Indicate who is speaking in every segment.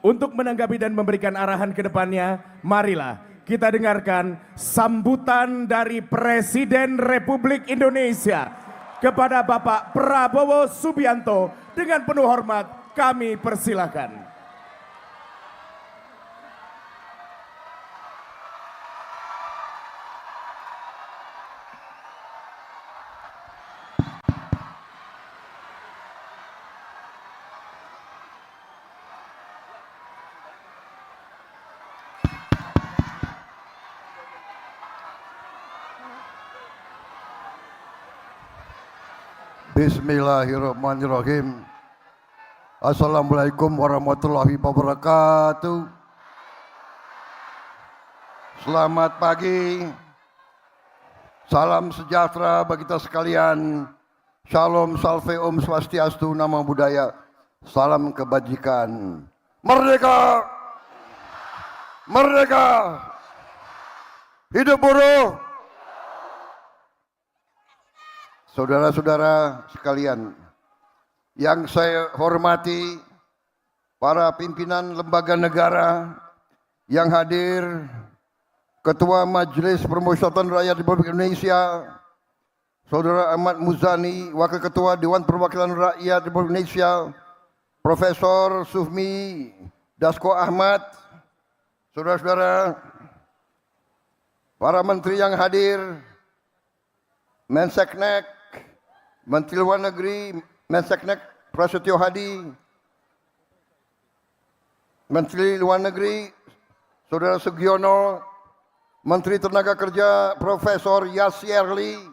Speaker 1: Untuk menanggapi dan memberikan arahan ke depannya, marilah kita dengarkan sambutan dari Presiden Republik Indonesia kepada Bapak Prabowo Subianto. Dengan penuh hormat kami persilakan.
Speaker 2: Bismillahirrahmanirrahim. Assalamualaikum warahmatullahi wabarakatuh. Selamat pagi. Salam sejahtera bagi kita sekalian. Shalom, salve, om swastiastu, namo buddhaya. Salam kebajikan. Merdeka! Merdeka! Hidup buruh! Saudara-saudara sekalian, yang saya hormati, para pimpinan lembaga negara yang hadir, Ketua Majelis Permusyawaratan Rakyat Republik Indonesia, Saudara Ahmad Muzani, Wakil Ketua Dewan Perwakilan Rakyat Republik Indonesia, Profesor Sufmi Dasko Ahmad, saudara-saudara, para menteri yang hadir, Menseknek, Menteri Luar Negeri, Menseknek Prasetyo Hadi, Menteri Luar Negeri, Saudara Sugiono, Menteri Tenaga Kerja, Profesor Yasierli,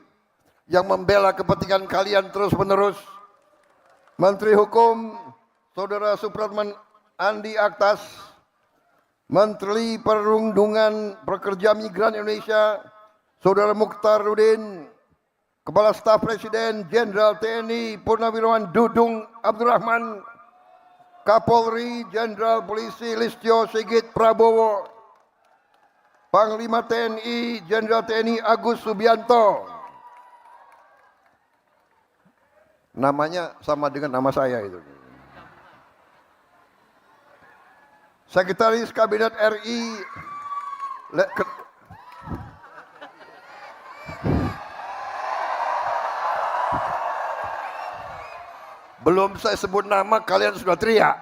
Speaker 2: yang membela kepentingan kalian terus-menerus, Menteri Hukum, Saudara Supratman Andi Aktas, Menteri Perlindungan Pekerja Migran Indonesia, Saudara Mukhtar Rudin, Kepala Staf Presiden Jenderal TNI Purnawirawan Dudung Abdurrahman, Kapolri Jenderal Polisi Listio Sigit Prabowo, Panglima TNI Jenderal TNI Agus Subianto. Namanya sama dengan nama saya itu. Sekretaris Kabinet RI belum saya sebut nama, kalian sudah teriak.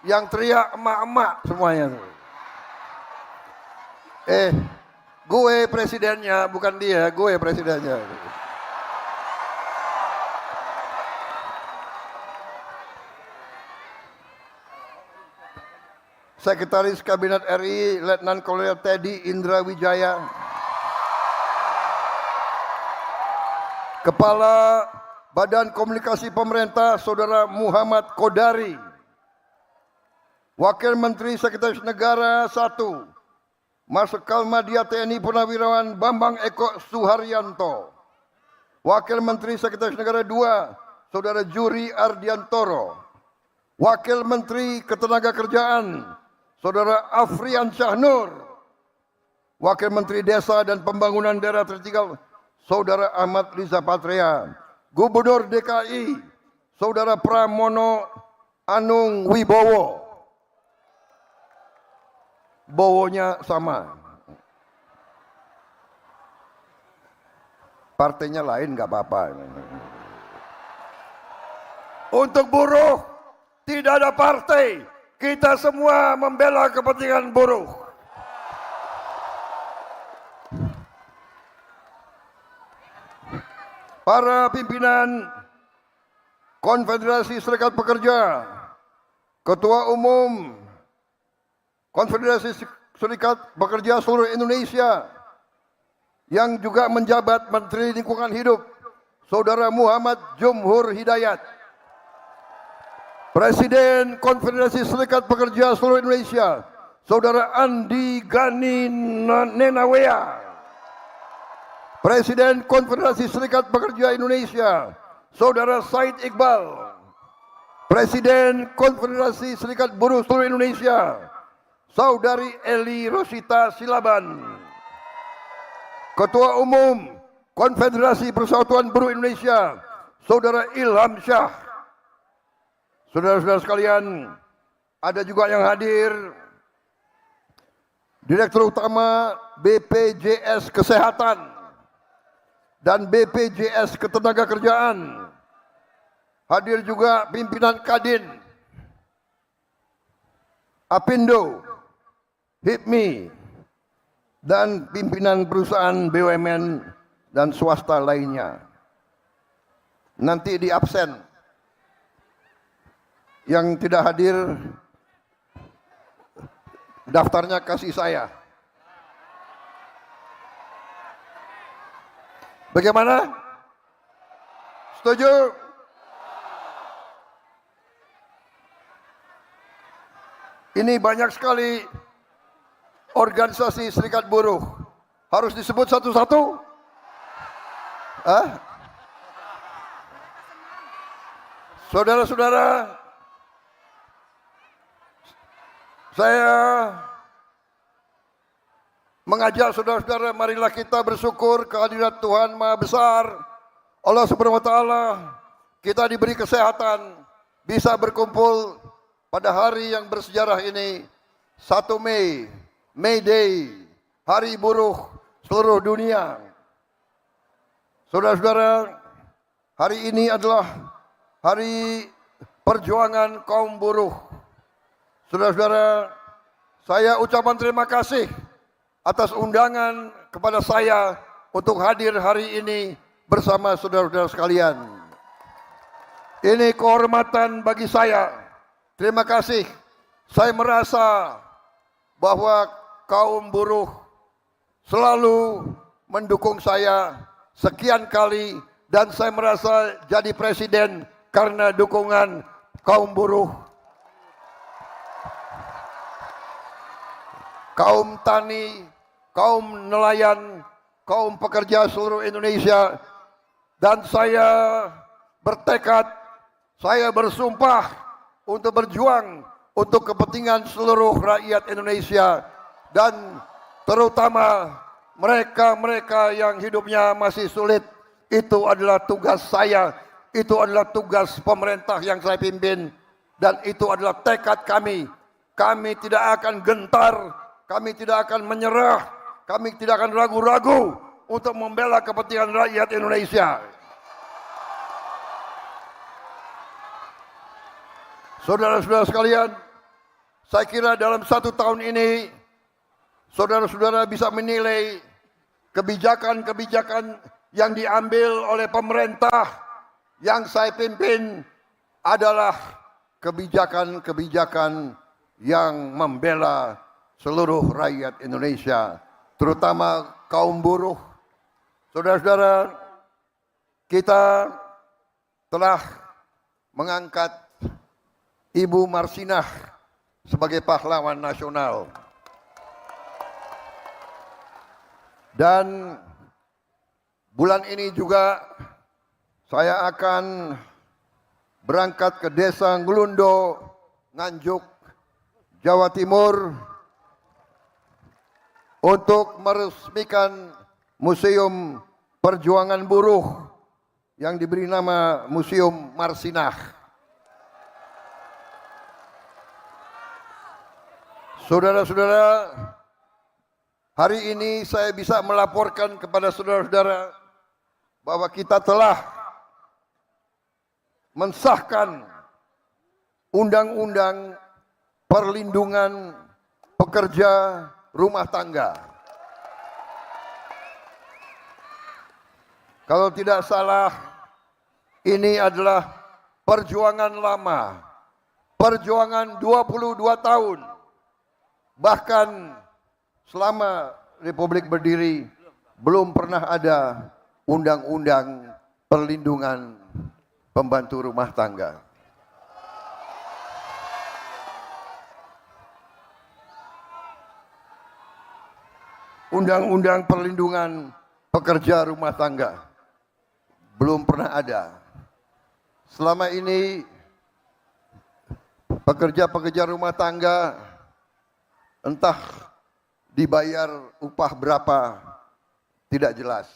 Speaker 2: Yang teriak emak-emak semuanya. Gue presidennya, bukan dia, gue presidennya. Sekretaris Kabinet RI Letnan Kolonel Teddy Indra Wijaya. Kepala Badan Komunikasi Pemerintah Saudara Muhammad Kodari, Wakil Menteri Sekretaris Negara 1 Marsikal Madya TNI Purnawirawan Bambang Eko Suharyanto, Wakil Menteri Sekretaris Negara 2 Saudara Juri Ardiantoro, Wakil Menteri Ketenagakerjaan Saudara Afrian Syahnur, Wakil Menteri Desa dan Pembangunan Daerah Tertinggal Saudara Ahmad Riza Patria, Gubernur DKI Saudara Pramono Anung Wibowo. Bowonya sama. Partainya lain nggak apa-apa. Untuk buruh tidak ada partai. Kita semua membela kepentingan buruh. Para pimpinan Konfederasi Serikat Pekerja, Ketua Umum Konfederasi Serikat Pekerja seluruh Indonesia, yang juga menjabat Menteri Lingkungan Hidup, Saudara Muhammad Jumhur Hidayat, Presiden Konfederasi Serikat Pekerja seluruh Indonesia, Saudara Andi Gani Nenawea, Presiden Konfederasi Serikat Pekerja Indonesia, Saudara Said Iqbal, Presiden Konfederasi Serikat Buruh seluruh Indonesia, Saudari Eli Rosita Silaban, Ketua Umum Konfederasi Persatuan Buruh Indonesia, Saudara Ilham Syah. Saudara-saudara sekalian, ada juga yang hadir Direktur Utama BPJS Kesehatan dan BPJS Ketenagakerjaan. Hadir juga pimpinan Kadin, Apindo, HIPMI, dan pimpinan perusahaan BUMN dan swasta lainnya. Nanti di absen. Yang tidak hadir, daftarnya kasih saya. Bagaimana? Setuju? Ini banyak sekali organisasi serikat buruh. Harus disebut satu-satu? Saudara-saudara, saya mengajak saudara-saudara, marilah kita bersyukur kehadirat Tuhan Maha Besar, Allah Subhanahu wa Ta'ala. Kita diberi kesehatan, bisa berkumpul pada hari yang bersejarah ini, 1 Mei, May Day, Hari Buruh seluruh dunia. Saudara-saudara, hari ini adalah hari perjuangan kaum buruh. Saudara-saudara, saya ucapan terima kasih atas undangan kepada saya untuk hadir hari ini bersama saudara-saudara sekalian. Ini kehormatan bagi saya. Terima kasih. Saya merasa bahwa kaum buruh selalu mendukung saya sekian kali dan saya merasa jadi presiden karena dukungan kaum buruh. Kaum tani, kaum nelayan, kaum pekerja seluruh Indonesia, dan saya bertekad, saya bersumpah untuk berjuang untuk kepentingan seluruh rakyat Indonesia dan terutama mereka-mereka yang hidupnya masih sulit. Itu adalah tugas saya, itu adalah tugas pemerintah yang saya pimpin, dan itu adalah tekad kami. Kami tidak akan gentar, kami tidak akan menyerah, kami tidak akan ragu-ragu untuk membela kepentingan rakyat Indonesia. Saudara-saudara sekalian, saya kira dalam 1 tahun ini, saudara-saudara bisa menilai kebijakan-kebijakan yang diambil oleh pemerintah yang saya pimpin adalah kebijakan-kebijakan yang membela seluruh rakyat Indonesia, terutama kaum buruh. Saudara-saudara, kita telah mengangkat Ibu Marsinah sebagai pahlawan nasional. Dan bulan ini juga saya akan berangkat ke Desa Nglundo, Nganjuk, Jawa Timur untuk meresmikan Museum Perjuangan Buruh yang diberi nama Museum Marsinah. Saudara-saudara, hari ini saya bisa melaporkan kepada saudara-saudara bahwa kita telah mensahkan Undang-Undang Perlindungan Pekerja Rumah Tangga. Kalau tidak salah, ini adalah perjuangan lama, perjuangan 22 tahun. Bahkan selama Republik berdiri, belum pernah ada undang-undang perlindungan pembantu rumah tangga. Undang-undang perlindungan pekerja rumah tangga belum pernah ada. Selama ini pekerja-pekerja rumah tangga entah dibayar upah berapa, tidak jelas.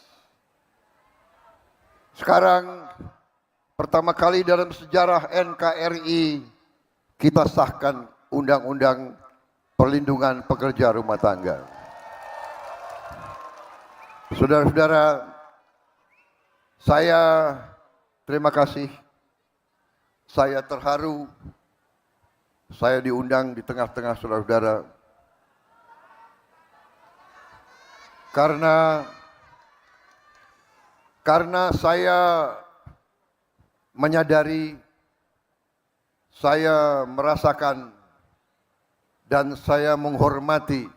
Speaker 2: Sekarang pertama kali dalam sejarah NKRI kita sahkan Undang-Undang Perlindungan Pekerja Rumah Tangga. Saudara-saudara, saya terima kasih. Saya terharu. Saya diundang di tengah-tengah saudara-saudara. Karena saya menyadari, saya merasakan, dan saya menghormati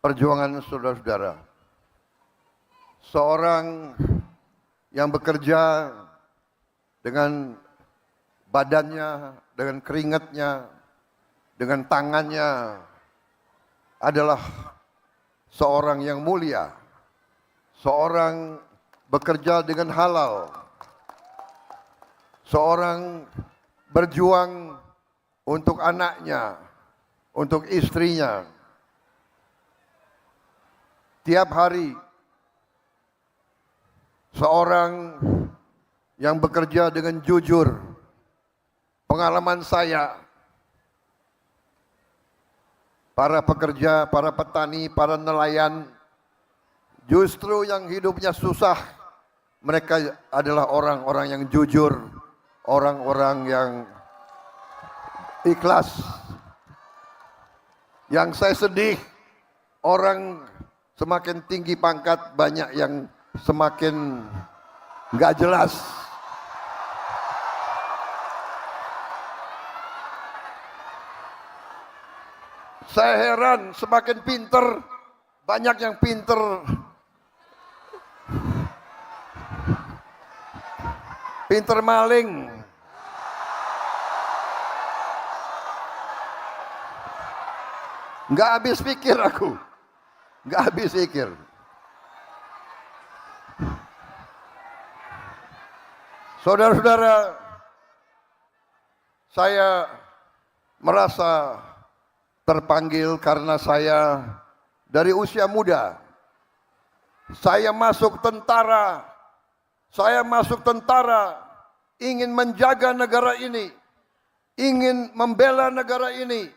Speaker 2: perjuangan saudara-saudara. Seorang yang bekerja dengan badannya, dengan keringatnya, dengan tangannya adalah seorang yang mulia. Seorang bekerja dengan halal. Seorang berjuang untuk anaknya, untuk istrinya. Tiap hari seorang yang bekerja dengan jujur. Pengalaman saya, para pekerja, para petani, para nelayan, justru yang hidupnya susah, mereka adalah orang-orang yang jujur, orang-orang yang ikhlas. Yang saya sedih, orang semakin tinggi pangkat, banyak yang semakin nggak jelas. Saya heran, semakin pinter, banyak yang pinter, pinter maling. Nggak habis pikir aku, nggak habis pikir. Saudara-saudara, saya merasa terpanggil karena saya dari usia muda. Saya masuk tentara, ingin menjaga negara ini, ingin membela negara ini,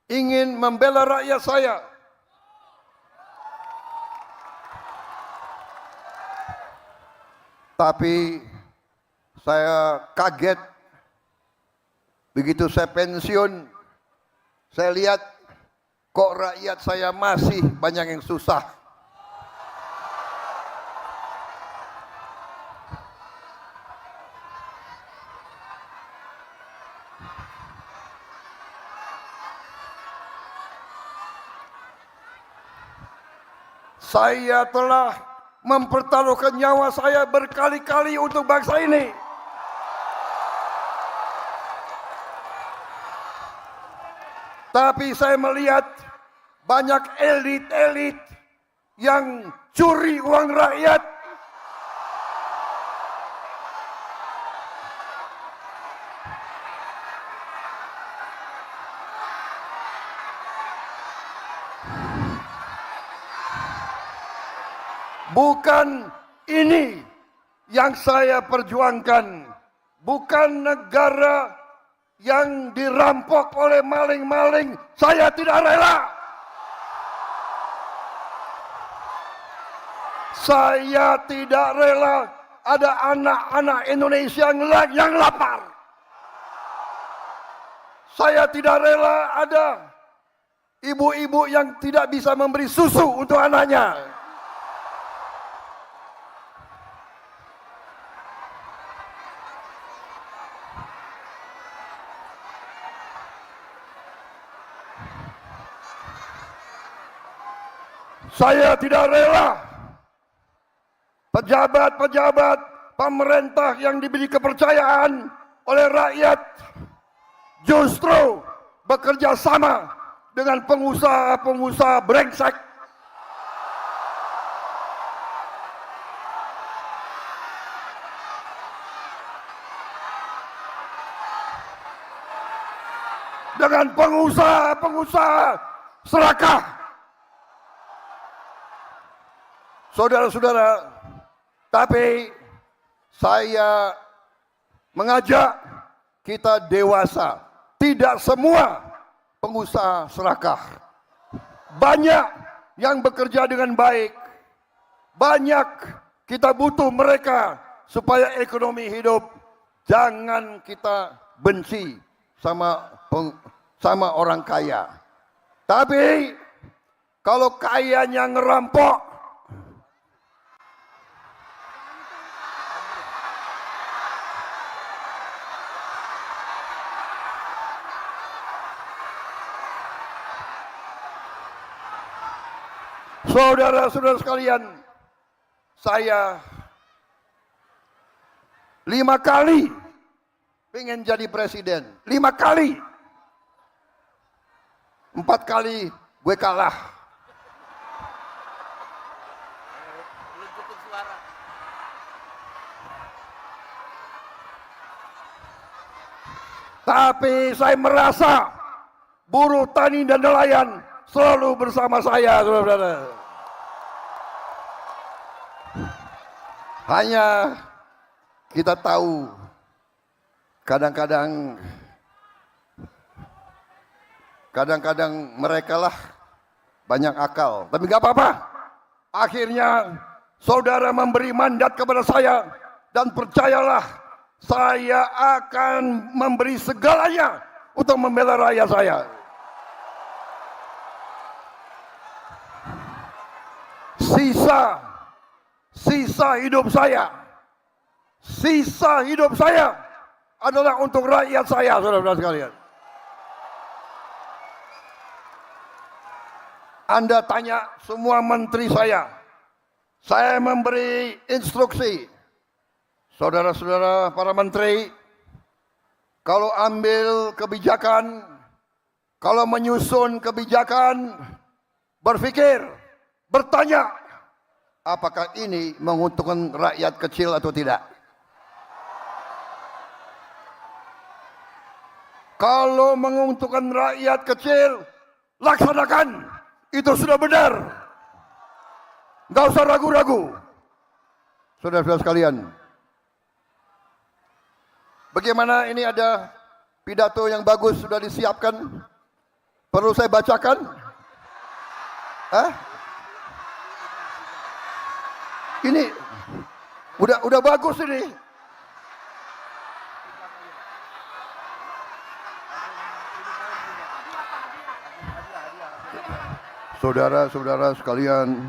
Speaker 2: ingin membela rakyat saya. Tapi saya kaget begitu saya pensiun, saya lihat kok rakyat saya masih banyak yang susah. Saya telah mempertaruhkan nyawa saya berkali-kali untuk bangsa ini. Tapi saya melihat banyak elit-elit yang curi uang rakyat. Bukan ini yang saya perjuangkan. Bukan negara yang dirampok oleh maling-maling, saya tidak rela. Saya tidak rela ada anak-anak Indonesia yang lapar. Saya tidak rela ada ibu-ibu yang tidak bisa memberi susu untuk anaknya. Saya tidak rela pejabat-pejabat pemerintah yang diberi kepercayaan oleh rakyat justru bekerja sama dengan pengusaha-pengusaha brengsek. Dengan pengusaha-pengusaha serakah. Saudara-saudara, tapi saya mengajak kita dewasa, tidak semua pengusaha serakah. Banyak yang bekerja dengan baik. Banyak kita butuh mereka supaya ekonomi hidup. Jangan kita benci sama orang kaya. Tapi kalau kayanya ngerampok, saudara-saudara sekalian, saya 5 kali pengen jadi presiden. 5 kali. 4 kali gue kalah. Tapi saya merasa buruh tani dan nelayan selalu bersama saya, saudara-saudara. Hanya kita tahu kadang-kadang mereka lah banyak akal, tapi nggak apa-apa. Akhirnya saudara memberi mandat kepada saya, dan percayalah, saya akan memberi segalanya untuk membela rakyat saya. Sisa hidup saya adalah untuk rakyat saya, saudara-saudara sekalian. Anda tanya semua menteri saya memberi instruksi. Saudara-saudara para menteri, kalau ambil kebijakan, kalau menyusun kebijakan, berpikir, bertanya, apakah ini menguntungkan rakyat kecil atau tidak? Kalau menguntungkan rakyat kecil, laksanakan. Itu sudah benar. Nggak usah ragu-ragu. Saudara-saudara sekalian, bagaimana ini ada pidato yang bagus sudah disiapkan? Perlu saya bacakan? Ini udah bagus ini. Saudara-saudara sekalian,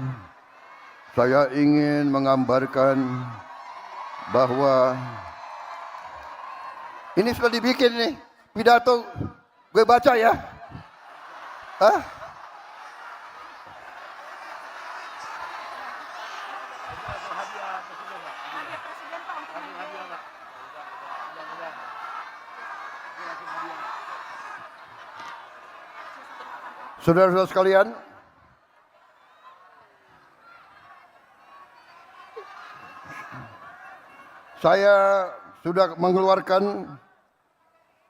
Speaker 2: saya ingin menggambarkan bahwa ini sudah dibikin nih pidato, gue baca ya. Saudara-saudara sekalian, saya sudah mengeluarkan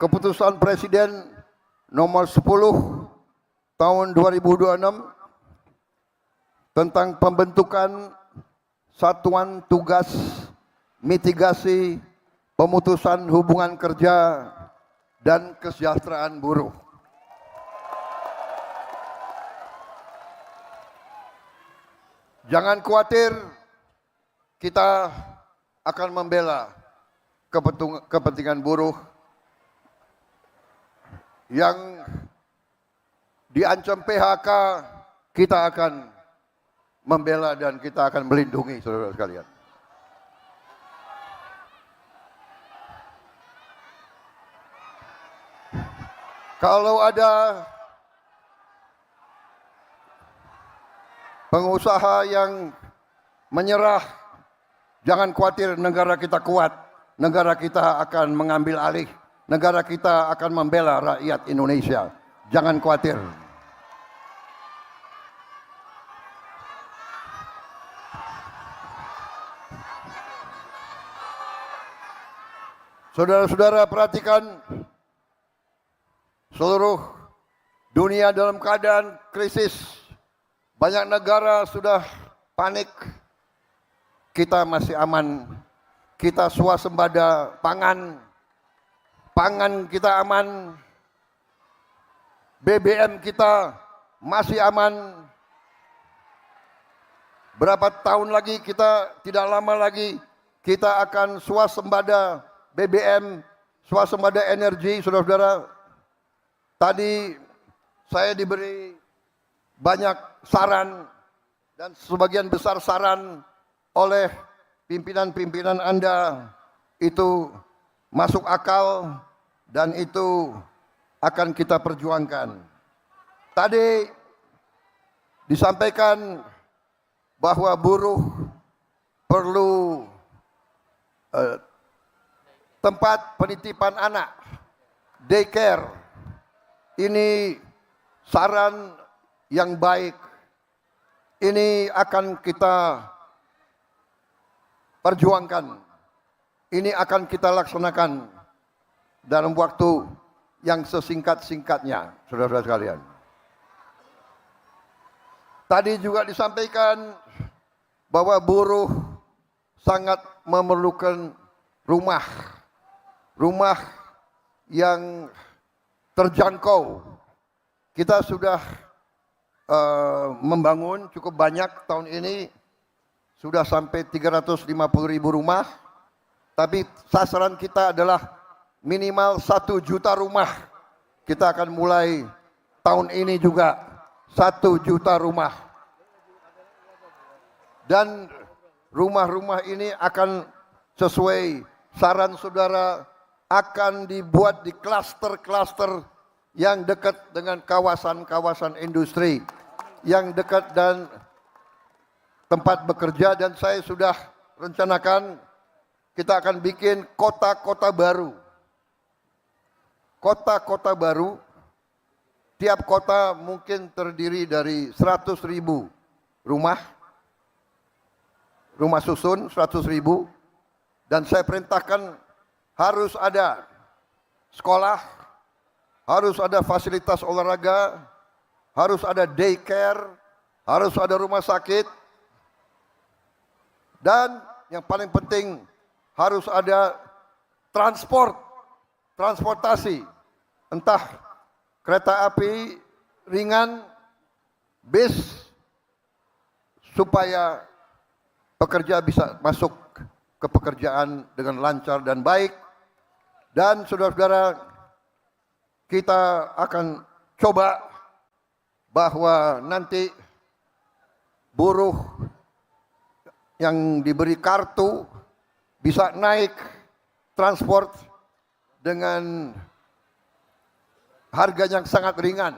Speaker 2: keputusan Presiden nomor 10 tahun 2026 tentang pembentukan Satuan Tugas Mitigasi Pemutusan Hubungan Kerja dan Kesejahteraan Buruh. Jangan khawatir, kita akan membela kepentingan buruh yang diancam PHK. Kita akan membela dan kita akan melindungi, saudara sekalian. Kalau ada pengusaha yang menyerah, jangan khawatir, negara kita kuat. Negara kita akan mengambil alih. Negara kita akan membela rakyat Indonesia. Jangan khawatir. Saudara-saudara perhatikan, seluruh dunia dalam keadaan krisis. Banyak negara sudah panik. Kita masih aman. Kita swasembada pangan. Pangan kita aman. BBM kita masih aman. Berapa tahun lagi kita, tidak lama lagi, kita akan swasembada BBM, swasembada energi, saudara-saudara. Tadi saya diberi banyak saran dan sebagian besar saran oleh pimpinan-pimpinan Anda itu masuk akal dan itu akan kita perjuangkan. Tadi disampaikan bahwa buruh perlu tempat penitipan anak, daycare. Ini saran yang baik. Ini akan kita perjuangkan. Ini akan kita laksanakan dalam waktu yang sesingkat-singkatnya, saudara-saudara sekalian. Tadi juga disampaikan bahwa buruh sangat memerlukan rumah yang terjangkau. Kita sudah membangun cukup banyak tahun ini, sudah sampai 350.000 rumah, tapi sasaran kita adalah minimal 1 juta rumah. Kita akan mulai tahun ini juga 1 juta rumah. Dan rumah-rumah ini akan sesuai saran saudara, akan dibuat di klaster-klaster yang dekat dengan kawasan-kawasan industri, yang dekat dan tempat bekerja. Dan saya sudah rencanakan kita akan bikin kota-kota baru. Kota-kota baru, tiap kota mungkin terdiri dari 100.000 rumah susun 100.000, dan saya perintahkan harus ada sekolah, harus ada fasilitas olahraga, harus ada daycare, harus ada rumah sakit, dan yang paling penting harus ada transportasi, entah kereta api ringan, bis, supaya pekerja bisa masuk ke pekerjaan dengan lancar dan baik. Dan saudara-saudara, kita akan coba bahwa nanti buruh yang diberi kartu bisa naik transport dengan harga yang sangat ringan.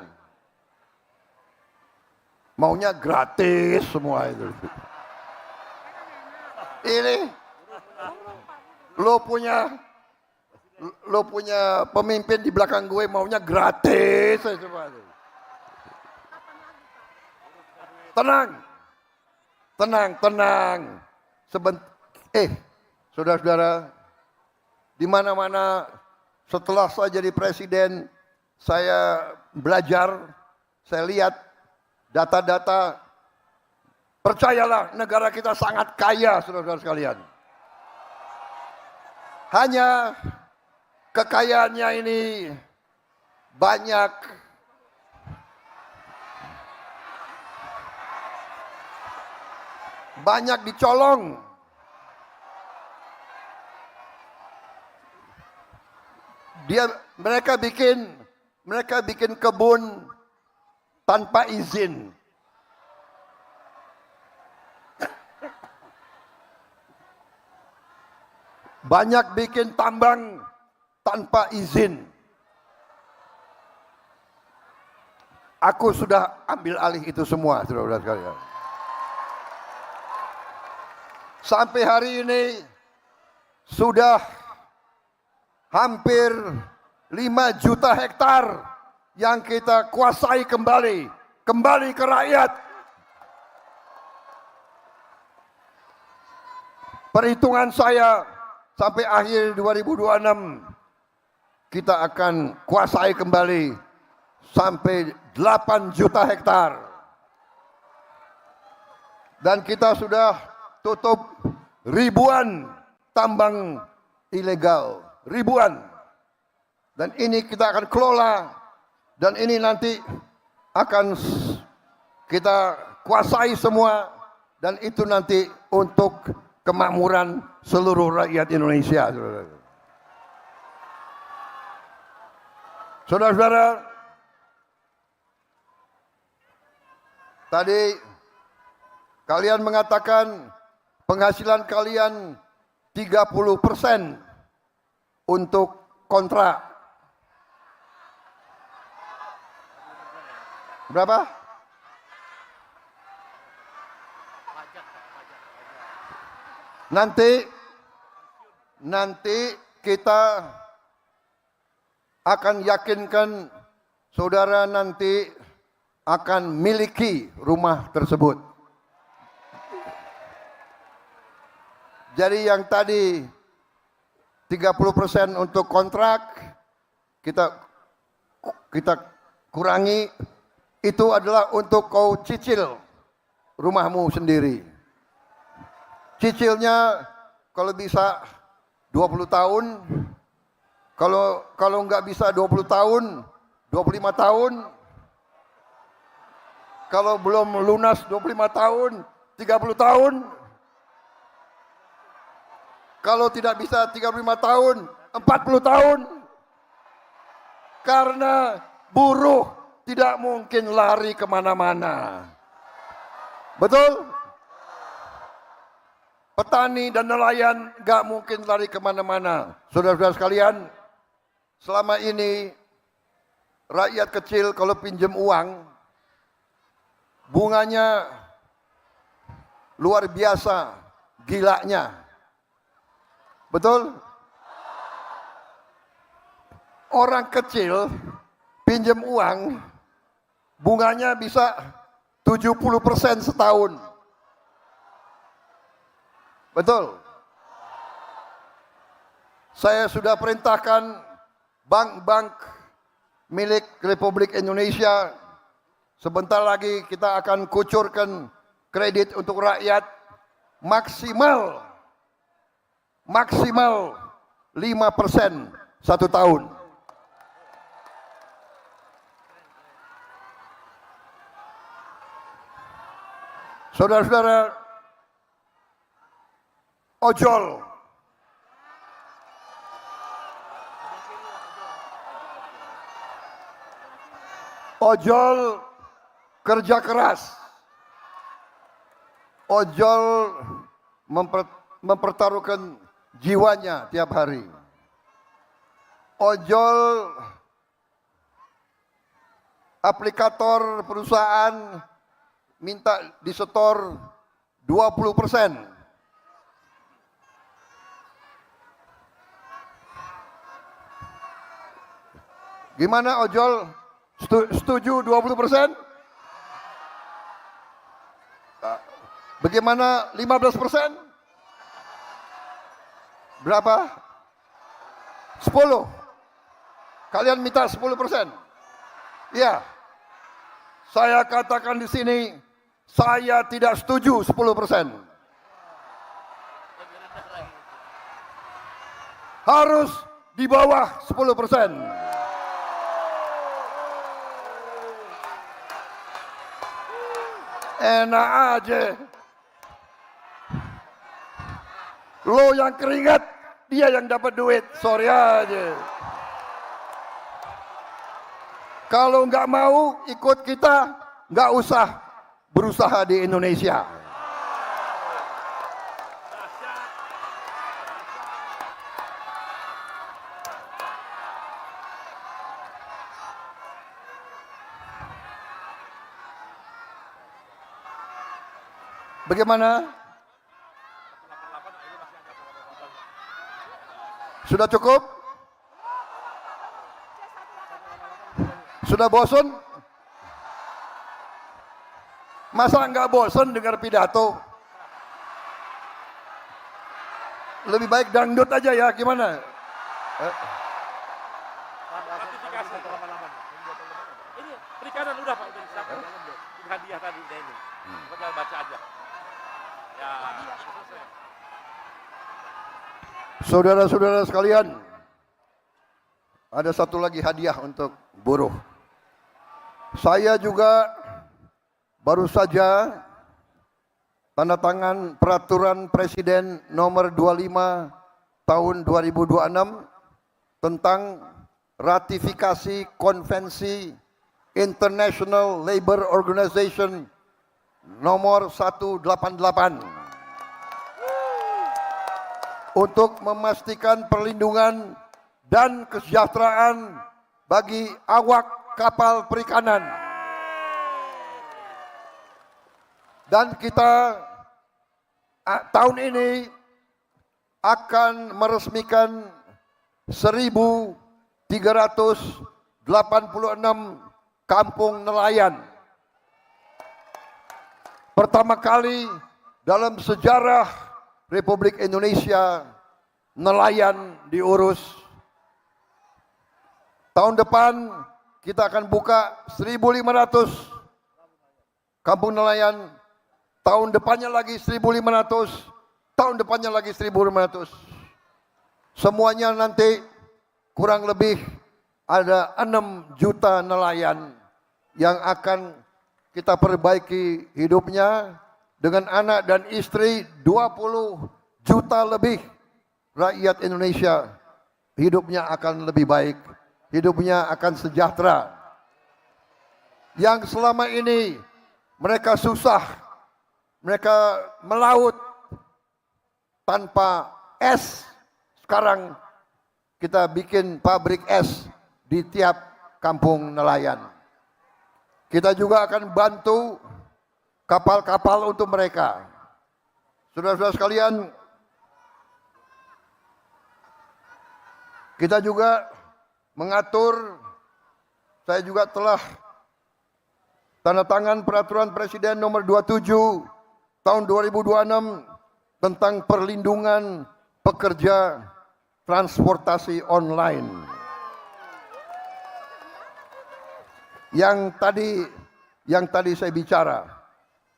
Speaker 2: Maunya gratis semua itu. Ini lo punya pemimpin di belakang gue maunya gratis semua. Tenang. Saudara-saudara, di mana-mana setelah saya jadi presiden, saya belajar, saya lihat data-data. Percayalah, negara kita sangat kaya, saudara-saudara sekalian. Hanya kekayaannya ini banyak dicolong. Mereka bikin kebun tanpa izin. Banyak bikin tambang tanpa izin. Aku sudah ambil alih itu semua, saudara-saudara sekalian. Sampai hari ini sudah hampir 5 juta hektar yang kita kuasai kembali ke rakyat. Perhitungan saya sampai akhir 2026 kita akan kuasai kembali sampai 8 juta hektar. Dan kita sudah tutup ribuan tambang ilegal, ribuan. Dan ini kita akan kelola Dan ini nanti akan kita kuasai semua, dan itu nanti untuk kemakmuran seluruh rakyat Indonesia. Saudara-saudara, tadi kalian mengatakan penghasilan kalian 30% untuk kontrak. Berapa? Nanti kita akan yakinkan saudara nanti akan miliki rumah tersebut. Jadi yang tadi 30% untuk kontrak kita kurangi, itu adalah untuk kau cicil rumahmu sendiri. Cicilnya kalau bisa 20 tahun, kalau nggak bisa 20 tahun, 25 tahun. Kalau belum lunas 25 tahun, 30 tahun. Kalau tidak bisa 35 tahun, 40 tahun. Karena buruh tidak mungkin lari kemana-mana. Betul? Petani dan nelayan gak mungkin lari kemana-mana. Saudara-saudara sekalian, selama ini rakyat kecil kalau pinjam uang, bunganya luar biasa, gilanya. Betul? Orang kecil pinjam uang, bunganya bisa 70% setahun. Betul? Saya sudah perintahkan bank-bank milik Republik Indonesia, sebentar lagi kita akan kucurkan kredit untuk rakyat maksimal 5% satu tahun. Saudara-saudara, ojol kerja keras, ojol mempertaruhkan jiwanya tiap hari, ojol aplikator perusahaan minta disetor 20%. Gimana ojol? Setuju 20%? Bagaimana 15%? Berapa? 10. Kalian minta 10%? Ya. Saya katakan di sini, saya tidak setuju 10%. Harus di bawah 10%. Enak aja. Lo yang keringat, dia yang dapat duit. Sorry aja. Kalau nggak mau ikut kita, nggak usah berusaha di Indonesia. Bagaimana? Sudah cukup? Sudah bosan? Masa nggak bosan dengar pidato? Lebih baik dangdut aja ya, gimana?
Speaker 3: Ini perikanan udah Pak, udah disiapkan. Hadiah tadi ini. Tinggal baca aja. Ya, selesai.
Speaker 2: Saudara-saudara sekalian, ada satu lagi hadiah untuk buruh. Saya juga baru saja tanda tangan peraturan Presiden nomor 25 tahun 2026 tentang ratifikasi konvensi International Labour Organization nomor 188 untuk memastikan perlindungan dan kesejahteraan bagi awak kapal perikanan. Dan kita tahun ini akan meresmikan 1.386 kampung nelayan. Pertama kali dalam sejarah Republik Indonesia nelayan diurus. Tahun depan kita akan buka 1.500 kampung nelayan. Tahun depannya lagi 1.500, tahun depannya lagi 1.500. Semuanya nanti kurang lebih ada 6 juta nelayan yang akan kita perbaiki hidupnya dengan anak dan istri 20 juta lebih rakyat Indonesia. Hidupnya akan lebih baik, hidupnya akan sejahtera. Yang selama ini mereka susah, mereka melaut tanpa es. Sekarang kita bikin pabrik es di tiap kampung nelayan. Kita juga akan bantu kapal-kapal untuk mereka. Saudara-saudara sekalian, kita juga mengatur, saya juga telah tanda tangan peraturan Presiden nomor 27 tahun 2026 tentang perlindungan pekerja transportasi online. Yang tadi saya bicara,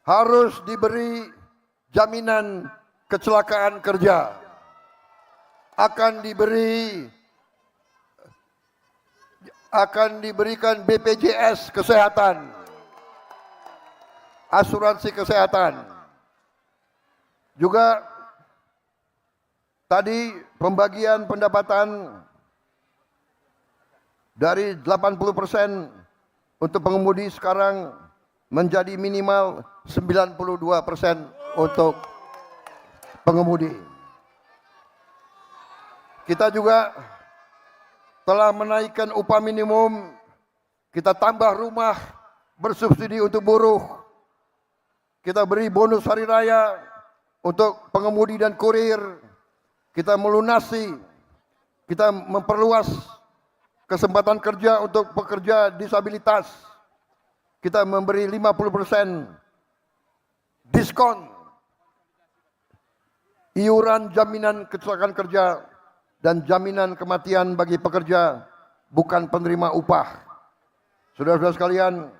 Speaker 2: harus diberi jaminan kecelakaan kerja, akan diberikan BPJS kesehatan, asuransi kesehatan. Juga tadi pembagian pendapatan dari 80% untuk pengemudi sekarang menjadi minimal 92% untuk pengemudi. Kita juga telah menaikkan upah minimum, kita tambah rumah bersubsidi untuk buruh, kita beri bonus hari raya untuk pengemudi dan kurir, kita melunasi, kita memperluas kesempatan kerja untuk pekerja disabilitas, kita memberi 50% diskon iuran jaminan kecelakaan kerja dan jaminan kematian bagi pekerja bukan penerima upah. Saudara-saudara sekalian,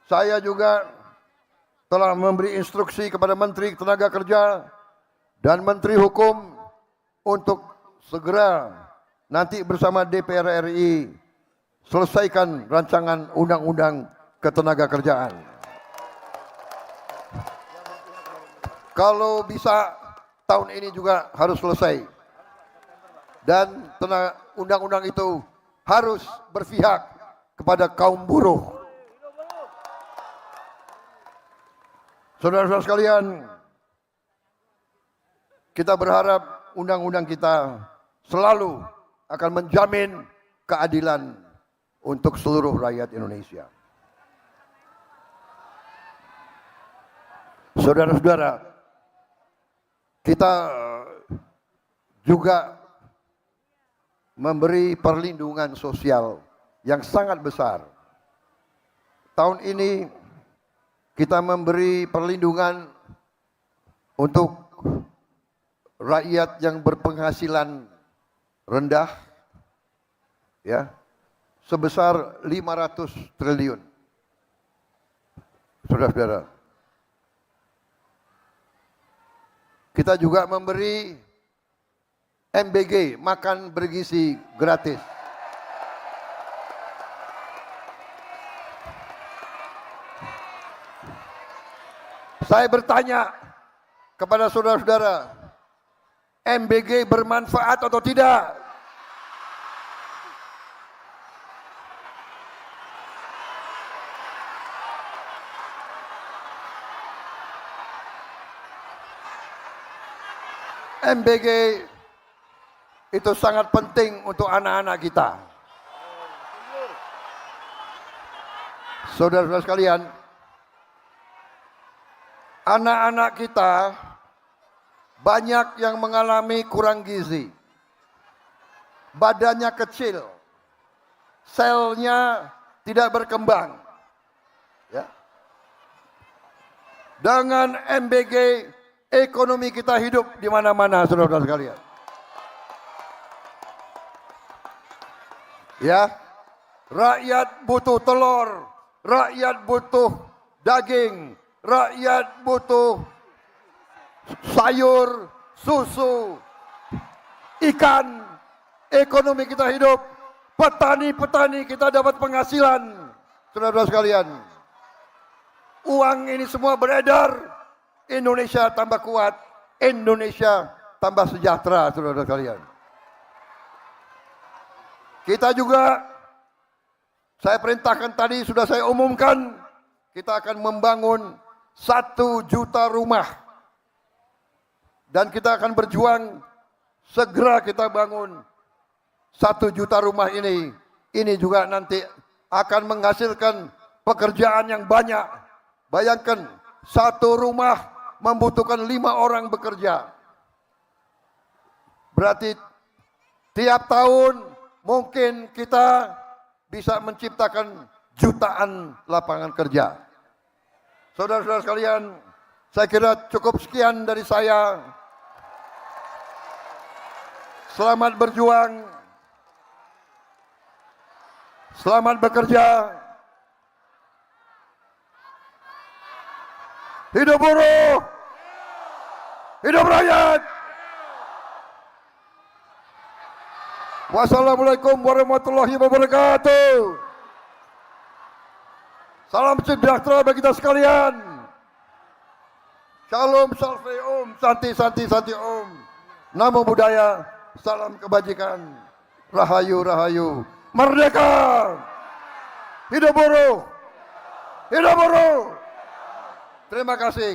Speaker 2: saya juga telah memberi instruksi kepada Menteri Tenaga Kerja dan Menteri Hukum untuk segera nanti bersama DPR RI selesaikan rancangan undang-undang ketenagakerjaan. Kalau bisa tahun ini juga harus selesai. Dan undang-undang itu harus berpihak kepada kaum buruh. Saudara-saudara sekalian, kita berharap undang-undang kita selalu akan menjamin keadilan untuk seluruh rakyat Indonesia. Saudara-saudara, kita juga memberi perlindungan sosial yang sangat besar. Tahun ini kita memberi perlindungan untuk rakyat yang berpenghasilan rendah, ya, sebesar 500 triliun. Saudara-saudara, kita juga memberi MBG, makan bergizi gratis. Saya bertanya kepada saudara-saudara, MBG bermanfaat atau tidak? MBG itu sangat penting untuk anak-anak kita. Saudara-saudara sekalian, anak-anak kita banyak yang mengalami kurang gizi. Badannya kecil, selnya tidak berkembang. Ya. Dengan MBG, ekonomi kita hidup di mana-mana, saudara-saudara sekalian. Ya, rakyat butuh telur, rakyat butuh daging, rakyat butuh sayur, susu, ikan. Ekonomi kita hidup, petani-petani kita dapat penghasilan, saudara-saudara sekalian. Uang ini semua beredar, Indonesia tambah kuat, Indonesia tambah sejahtera, saudara-saudara sekalian. Kita juga, saya perintahkan tadi, sudah saya umumkan, kita akan membangun 1 juta rumah. Dan kita akan berjuang, segera kita bangun 1 juta rumah ini. Ini juga nanti akan menghasilkan pekerjaan yang banyak. Bayangkan, 1 rumah membutuhkan 5 orang bekerja. Berarti tiap tahun mungkin kita bisa menciptakan jutaan lapangan kerja. Saudara-saudara sekalian, saya kira cukup sekian dari saya. Selamat berjuang. Selamat bekerja. Hidup buruh. Hidup rakyat. Wassalamualaikum warahmatullahi wabarakatuh. Salam sejahtera bagi kita sekalian. Shalom, salve om, santi, santi, santi om. Namo Buddhaya, salam kebajikan. Rahayu, rahayu. Merdeka. Hidup buruh. Hidup buruh. Terima kasih.